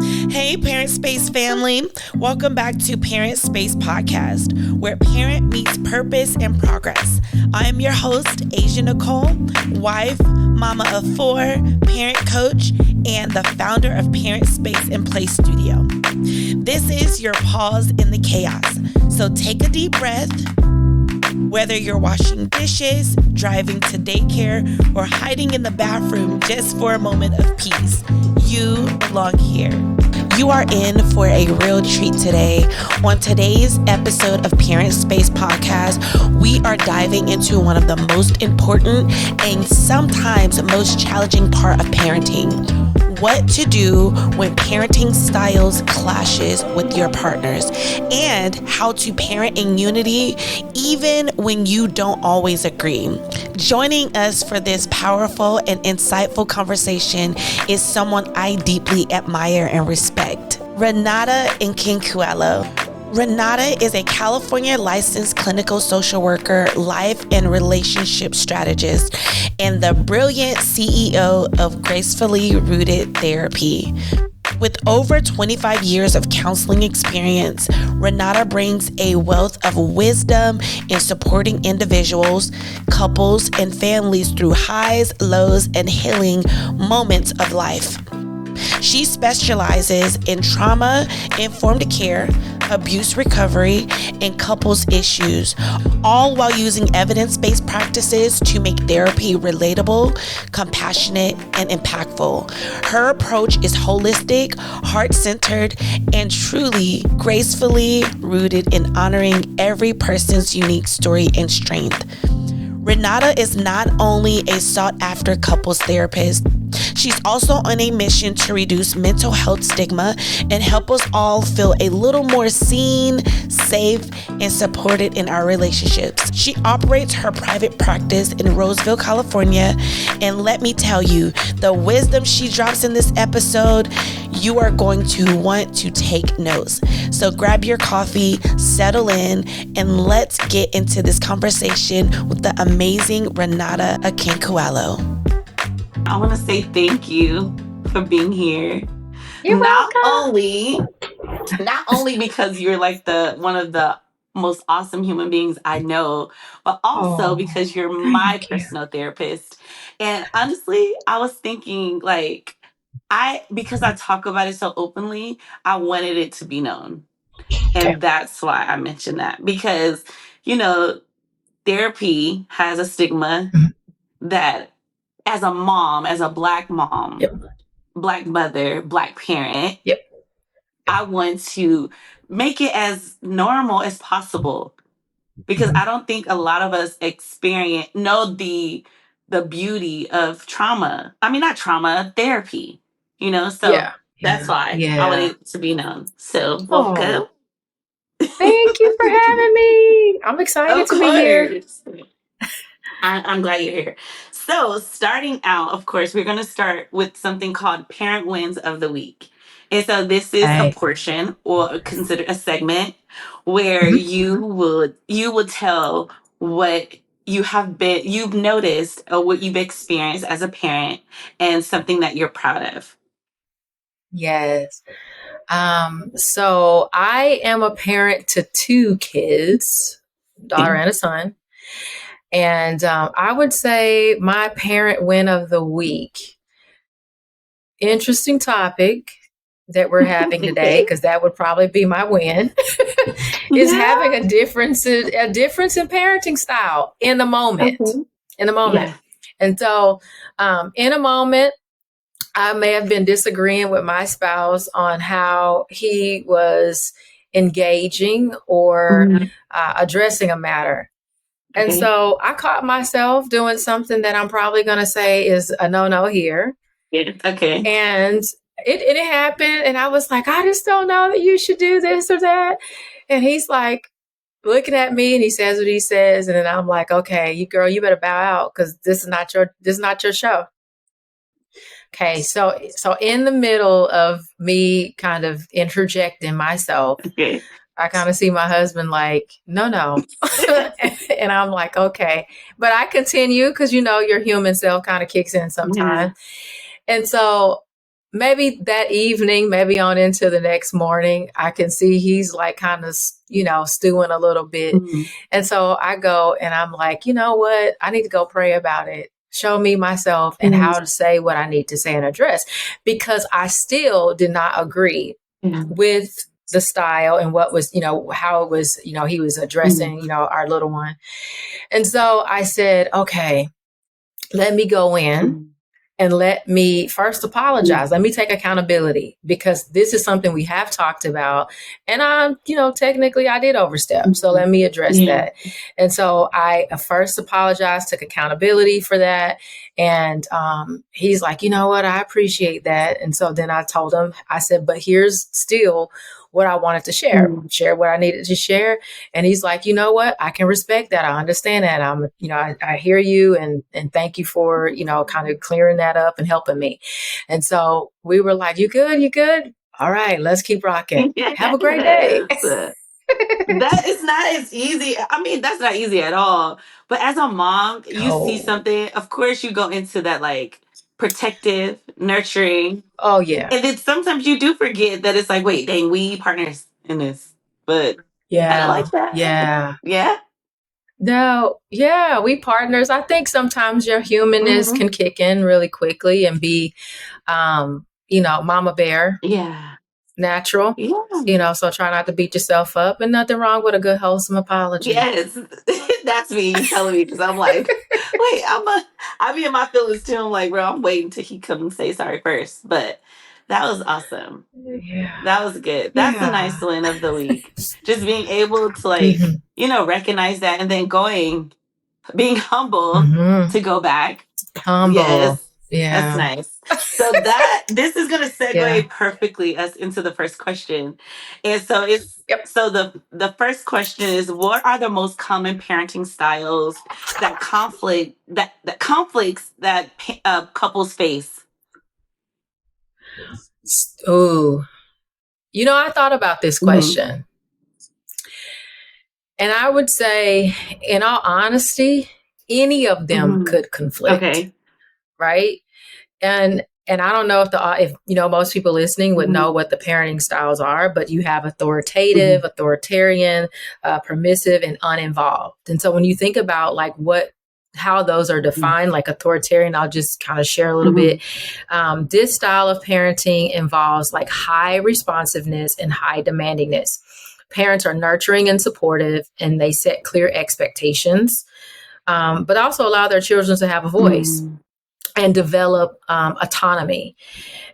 Hey, ParentSpace family. Welcome back to ParentSpace Podcast, where parent meets purpose and progress. I am your host, Asia Nicole, wife, mama of 4, parent coach, and the founder of ParentSpace and Play Studio. This is your pause in the chaos. So take a deep breath. Whether you're washing dishes, driving to daycare, or hiding in the bathroom just for a moment of peace, you belong here. You are in for a real treat today. On today's episode of ParentSpace Podcast, we are diving into one of the most important and sometimes most challenging part of parenting. What to do when parenting styles clashes with your partners, and how to parent in unity even when you don't always agree. Joining us for this powerful and insightful conversation is someone I deeply admire and respect, Renata Nkinkuelo. Renata is a California licensed clinical social worker, life and relationship strategist, and the brilliant CEO of Gracefully Rooted Therapy. With over 25 years of counseling experience, Renata brings a wealth of wisdom in supporting individuals, couples, and families through highs, lows, and healing moments of life. She specializes in trauma-informed care, abuse recovery, and couples issues, all while using evidence-based practices to make therapy relatable, compassionate, and impactful. Her approach is holistic, heart-centered, and truly gracefully rooted in honoring every person's unique story and strength. Renata is not only a sought-after couples therapist, she's also on a mission to reduce mental health stigma and help us all feel a little more seen, safe, and supported in our relationships. She operates her private practice in Roseville, California, and let me tell you, the wisdom she drops in this episode, you are going to want to take notes. So grab your coffee, settle in, and let's get into this conversation with the amazing Renata Nkinkuelo. I want to say thank you for being here. You're not welcome. not only because you're like one of the most awesome human beings I know, but also because you're my personal therapist. And honestly, I was thinking because I talk about it so openly, I wanted it to be known. And that's why I mentioned that, because, therapy has a stigma that as a mom, as a Black mom, Black mother, Black parent, I want to make it as normal as possible, because I don't think a lot of us know the beauty of trauma. I mean, not trauma, therapy, so that's why I want it to be known. So welcome. Thank you for having me. I'm excited to be here. I'm glad you're here. So starting out, of course, we're going to start with something called Parent Wins of the Week. And so this is a portion, or consider a segment, where you will tell what you've noticed, or what you've experienced as a parent, and something that you're proud of. Yes. So I am a parent to 2 kids, daughter and a son. And I would say my parent win of the week. Interesting topic that we're having today, because that would probably be my win, is having a difference in parenting style in the moment. In the moment. Yeah. And so in a moment, I may have been disagreeing with my spouse on how he was engaging or addressing a matter. And so I caught myself doing something that I'm probably going to say is a no-no here. Yeah. Okay. And it happened. And I was like, I just don't know that you should do this or that. And he's like looking at me, and he says what he says. And then I'm like, okay, you better bow out, because this is not your show. Okay. So in the middle of me kind of interjecting myself, I kind of see my husband like, no. And I'm like, okay. But I continue, because, your human self kind of kicks in sometimes. Yeah. And so maybe that evening, maybe on into the next morning, I can see he's like kind of, stewing a little bit. Mm-hmm. And so I go and I'm like, you know what? I need to go pray about it. Show me myself and how to say what I need to say and address, because I still did not agree with the style and what was, how it was, he was addressing, our little one. And so I said, okay, let me go in and let me first apologize. Let me take accountability, because this is something we have talked about. And technically I did overstep. So let me address that. And so I first apologized, took accountability for that. And he's like, you know what? I appreciate that. And so then I told him, I said, but here's still what I wanted to share what I needed to share. And he's like, you know what? I can respect that. I understand that. I hear you, and thank you for, kind of clearing that up and helping me. And so we were like, you good? You good? All right, let's keep rocking. Have a great day. That is not as easy. I mean, that's not easy at all. But as a mom, you see something, of course you go into that like protective, nurturing. Oh yeah. And then sometimes you do forget that it's like, wait, dang, we partners in this. But I don't like that. Yeah. Yeah. No, yeah, we partners. I think sometimes your humanness can kick in really quickly and be, mama bear. Yeah. Natural. Yeah. So try not to beat yourself up, and nothing wrong with a good wholesome apology. Yes. That's me. You telling me, because I'm like, wait, I be in my feelings too. I'm like, bro, I'm waiting till he come and say sorry first. But that was awesome. Yeah. That was good. That's the nice win of the week. Just being able to like, recognize that, and then being humble to go back. Humble. Yes. Yeah. That's nice. So this is gonna segue perfectly us into the first question. And so so the first question is, what are the most common parenting styles that conflicts that couples face? Oh, I thought about this question. And I would say, in all honesty, any of them could conflict. Okay. Right? And I don't know if most people listening would know what the parenting styles are, but you have authoritative, authoritarian, permissive, and uninvolved. And so when you think about like how those are defined, like authoritarian, I'll just kind of share a little bit. This style of parenting involves like high responsiveness and high demandingness. Parents are nurturing and supportive, and they set clear expectations, but also allow their children to have a voice and develop autonomy.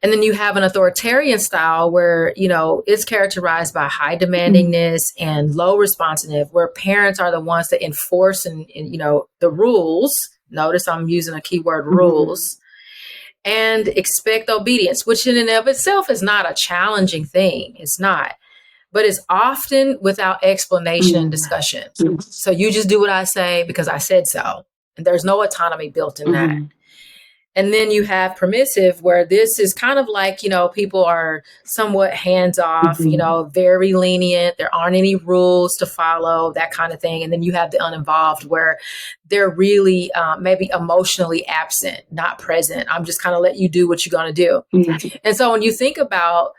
And then you have an authoritarian style where, it's characterized by high demandingness and low responsiveness, where parents are the ones that enforce and the rules. Notice I'm using a keyword, rules, and expect obedience, which in and of itself is not a challenging thing. It's not. But it's often without explanation and discussion. So you just do what I say because I said so. And there's no autonomy built in that. And then you have permissive, where this is kind of like, people are somewhat hands off, very lenient. There aren't any rules to follow, that kind of thing. And then you have the uninvolved, where they're really maybe emotionally absent, not present. I'm just kind of let you do what you're going to do. And so when you think about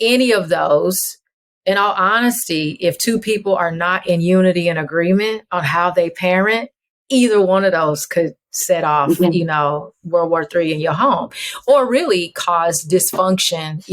any of those, in all honesty, if two people are not in unity and agreement on how they parent, either one of those could set off, World War III in your home, or really cause dysfunction,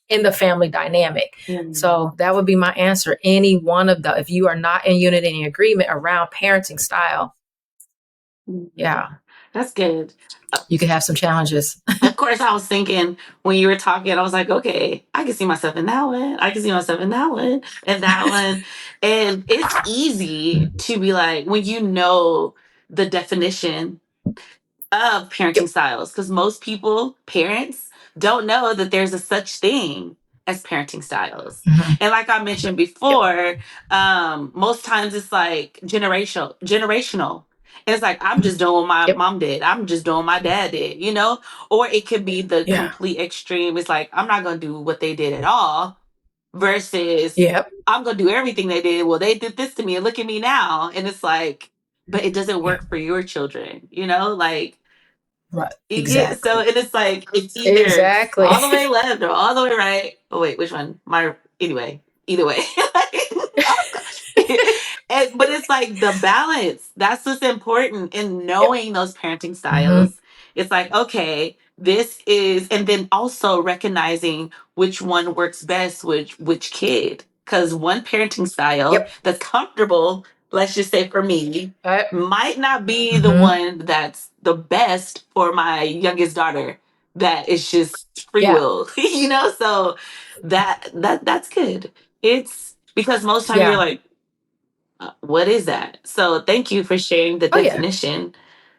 in the family dynamic. So that would be my answer. Any one of if you are not in unity and agreement around parenting style, that's good. You could have some challenges. Of course, I was thinking when you were talking, I was like, okay, I can see myself in that one. I can see myself in that one and that one. And it's easy to be like, when you know the definition of parenting styles, because most people, parents, don't know that there's a such thing as parenting styles. And like I mentioned before, most times it's like generational. And it's like, I'm just doing what my mom did. I'm just doing what my dad did, Or it could be the complete extreme. It's like, I'm not going to do what they did at all, versus I'm going to do everything they did. Well, they did this to me and look at me now. And it's like, but it doesn't work for your children, Like, Right. You get so, Exactly. and it's like it's either Exactly. all the way left or all the way right. Oh wait, which one? My anyway, either way. Oh gosh. But it's like the balance. That's what's important in Yep. knowing those parenting Mm-hmm. styles. It's like, okay, this is, and then also recognizing which one works best with which kid. Because one parenting style Yep. that's comfortable, let's just say for me, might not be the Mm-hmm. one that's the best for my youngest daughter. That is just free Yeah. will, So that's good. It's because most time you're Yeah. like, what is that? So thank you for sharing the Oh yeah. definition.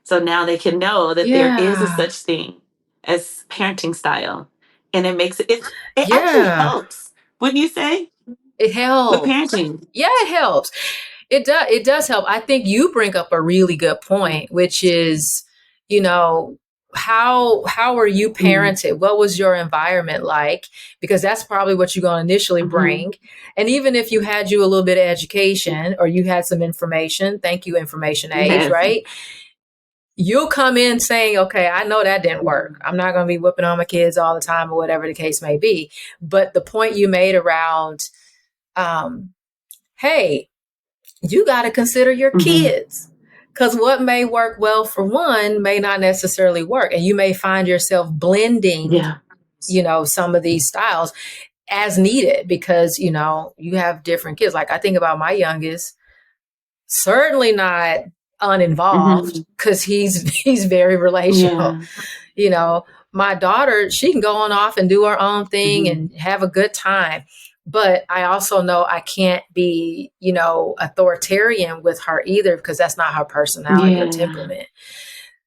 So now they can know that there is a Yeah. such thing as parenting style, and it makes it actually Yeah. helps. Wouldn't you say It with helps. parenting? Yeah, it helps. It does help. I think you bring up a really good point, which is, you know, how are you Mhm. parented? What was your environment like? Because that's probably what you're going to initially Mhm. bring. And even if you had you a little bit of education or you had some information, thank you, information age, Yes. right? You'll come in saying, okay, I know that didn't work. I'm not going to be whipping on my kids all the time or whatever the case may be. But the point you made around, um, hey, you got to consider your Mhm. kids, because what may work well for one may not necessarily work. And you may find yourself blending, Yeah. some of these styles as needed because, you have different kids. Like I think about my youngest, certainly not uninvolved Mhm. because he's very relational. Yeah. you know, my daughter, she can go on off and do her own thing Mhm. and have a good time. But I also know I can't be, authoritarian with her either because that's not her personality or Yeah. temperament.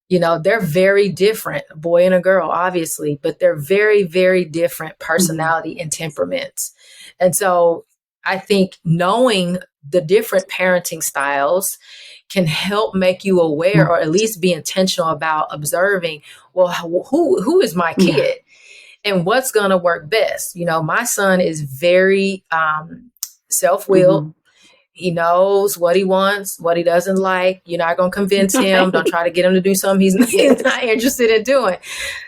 They're very different, a boy and a girl, obviously, but they're very, very different Mhm. personality and temperaments. And so I think knowing the different parenting styles can help make you aware or at least be intentional about observing, well, who is my Yeah. kid and what's going to work best. My son is very self-willed. Mhm. He knows what he wants, what he doesn't like. You're not going to convince him. Don't try to get him to do something he's Yes. not interested in doing.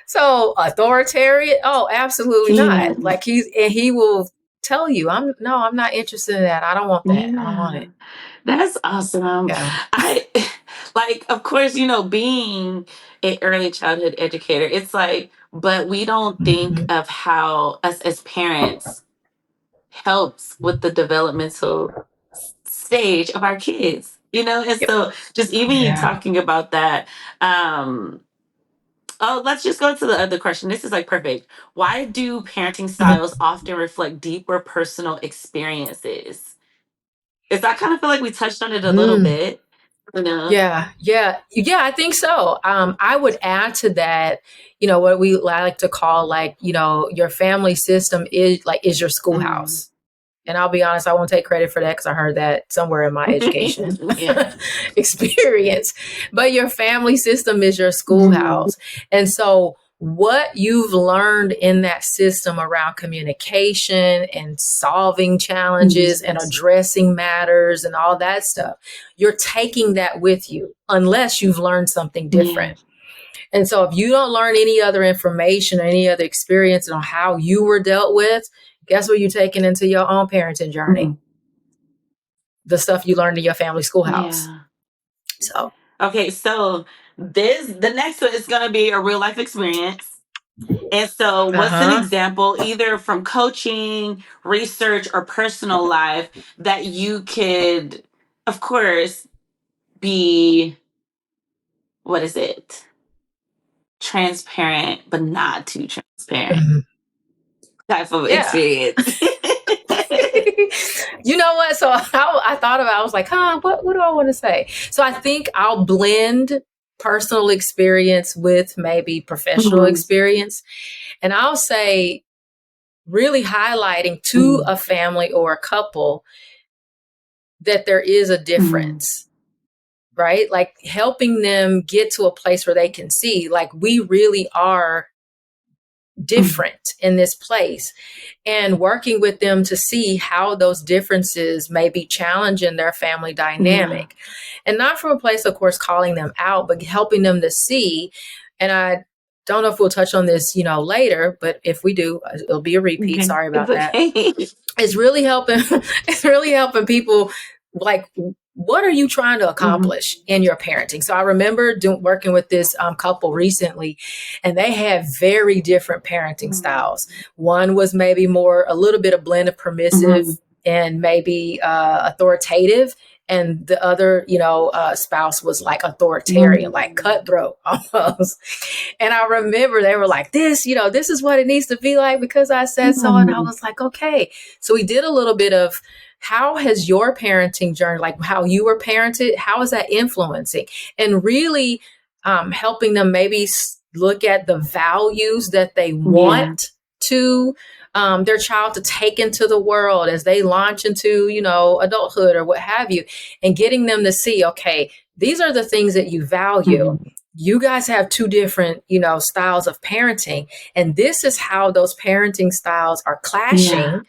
So authoritarian? Oh, absolutely Yeah. not. Like he will tell you, I'm not interested in that. I don't want that. I don't want Yeah. it. That's awesome. Yeah. I like, of course, being an early childhood educator, it's like, but we don't think Mhm. of how us as parents helps with the developmental stage of our kids, And Yep. so just even you Yeah. talking about that, oh, let's just go to the other question. This is like perfect. Why do parenting Mhm. styles often reflect deeper personal experiences? Is I kind of feel like we touched on it a little Mm. bit, you know? Yeah, yeah, yeah. I think so. I would add to that, what we like to call like, your family system is your Mm. schoolhouse. And I'll be honest, I won't take credit for that because I heard that somewhere in my education Yeah. experience. But your family system is your Mhm. schoolhouse. And so, what you've learned in that system around communication and solving challenges and Mhm. addressing matters and all that stuff, you're taking that with you unless you've learned something Yeah. different. And so if you don't learn any other information or any other experience on how you were dealt with, guess what you're taking into your own parenting journey? Mhm. The stuff you learned in your family schoolhouse. Yeah. So, Okay, so the next one is gonna be a real life experience. And so, what's an uh-huh. example, either from coaching, research, or personal life, that you could, of course, be, what is it? Transparent, but not too transparent Mhm. type of Yeah. experience. You know what? So I thought about, I was like, what do I want to say? So I think I'll blend personal experience with maybe professional Mhm. experience. And I'll say, really highlighting to Mhm. a family or a couple that there is a Mhm. difference, right? Like helping them get to a place where they can see, like, we really are Mhm. different in this place, and working with them to see how those differences may be challenging their family Yeah. dynamic. And not from a place, of course, calling them out, but helping them to see, And I don't know if we'll touch on this, later, but if we do, it'll be a repeat. Okay. Sorry about that. Okay. It's really helping. It's really helping people. Like, what are you trying to accomplish in your parenting? So I remember working with this couple recently, and they had very different parenting styles. One was maybe a little bit of blend of permissive and maybe authoritative. And the other, spouse was like authoritarian, like cutthroat almost. And I remember they were like, this is what it needs to be like because I said so. And I was like, okay. So we did a little bit of how has your parenting journey, like how you were parented, how is that influencing? And really helping them maybe look at the values that they want to their child to take into the world as they launch into, adulthood or what have you, and getting them to see, okay, these are the things that you value. You guys have two different, styles of parenting, and this is how those parenting styles are clashing,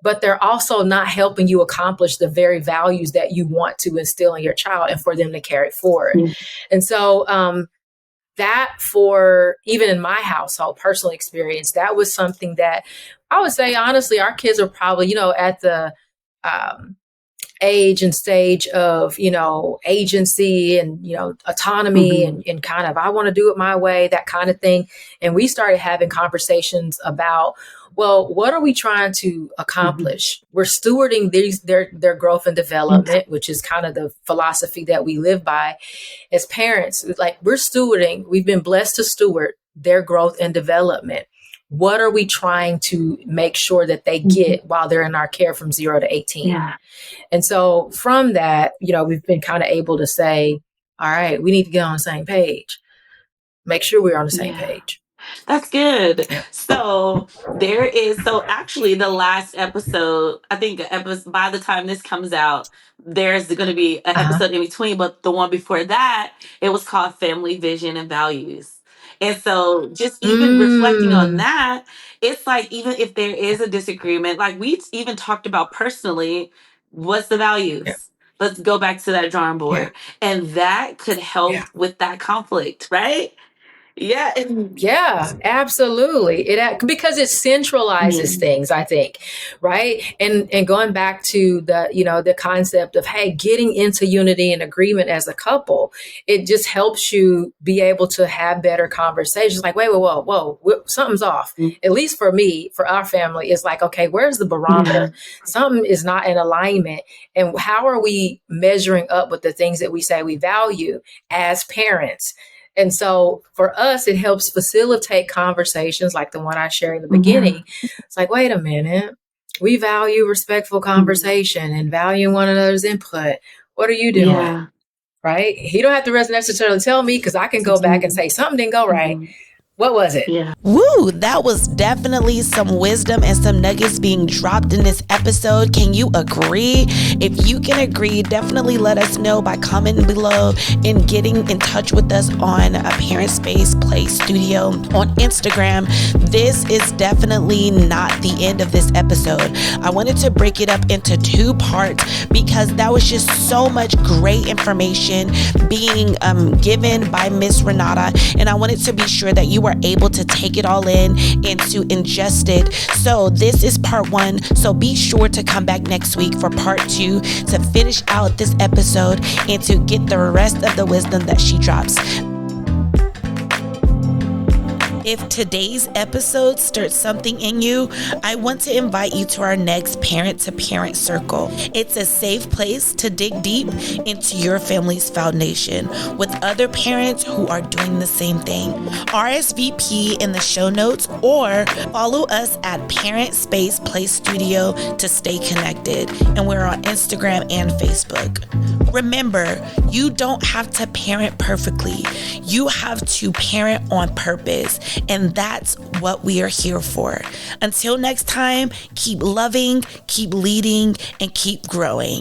but they're also not helping you accomplish the very values that you want to instill in your child and for them to carry forward. And so, that for even in my household, personal experience, that was something that I would say, honestly, our kids are probably, at the age and stage of, agency and, autonomy and kind of, I want to do it my way, that kind of thing. And we started having conversations about, well, what are we trying to accomplish? We're stewarding their growth and development, which is kind of the philosophy that we live by as parents. Like we've been blessed to steward their growth and development. What are we trying to make sure that they get while they're in our care from 0 to 18? And so from that, we've been kind of able to say, all right, we need to get on the same page. Make sure we're on the same page. That's good. So actually the last episode, I think by the time this comes out, there's going to be an episode in between, but the one before that, it was called Family Vision and Values. And so just even reflecting on that, it's like, even if there is a disagreement, like we even talked about personally, what's the values? Let's go back to that drawing board. And that could help with that conflict, right? Yeah, absolutely. Because it centralizes things, I think, right? And going back to the concept of, hey, getting into unity and agreement as a couple, it just helps you be able to have better conversations. Like, wait, whoa, something's off. At least for me, for our family, it's like, okay, where's the barometer? Something is not in alignment. And how are we measuring up with the things that we say we value as parents? And so for us, it helps facilitate conversations like the one I shared in the beginning. It's like, wait a minute, we value respectful conversation and value one another's input. What are you doing? Right? You don't have to necessarily tell me because I can go back and say something didn't go right. What was it? Woo, that was definitely some wisdom and some nuggets being dropped in this episode. Can you agree? If you can agree, definitely let us know by commenting below and getting in touch with us on ParentSpace Play Studio on Instagram. This is definitely not the end of this episode. I wanted to break it up into 2 parts because that was just so much great information being given by Miss Renata, and I wanted to be sure that you were able to take it all in and to ingest it. So this is part 1. So be sure to come back next week for part 2 to finish out this episode and to get the rest of the wisdom that she drops. If today's episode stirred something in you, I want to invite you to our next Parent to Parent Circle. It's a safe place to dig deep into your family's foundation with other parents who are doing the same thing. RSVP in the show notes or follow us at ParentSpace Play Studio to stay connected. And we're on Instagram and Facebook. Remember, you don't have to parent perfectly. You have to parent on purpose. And that's what we are here for. Until next time, keep loving, keep leading, and keep growing.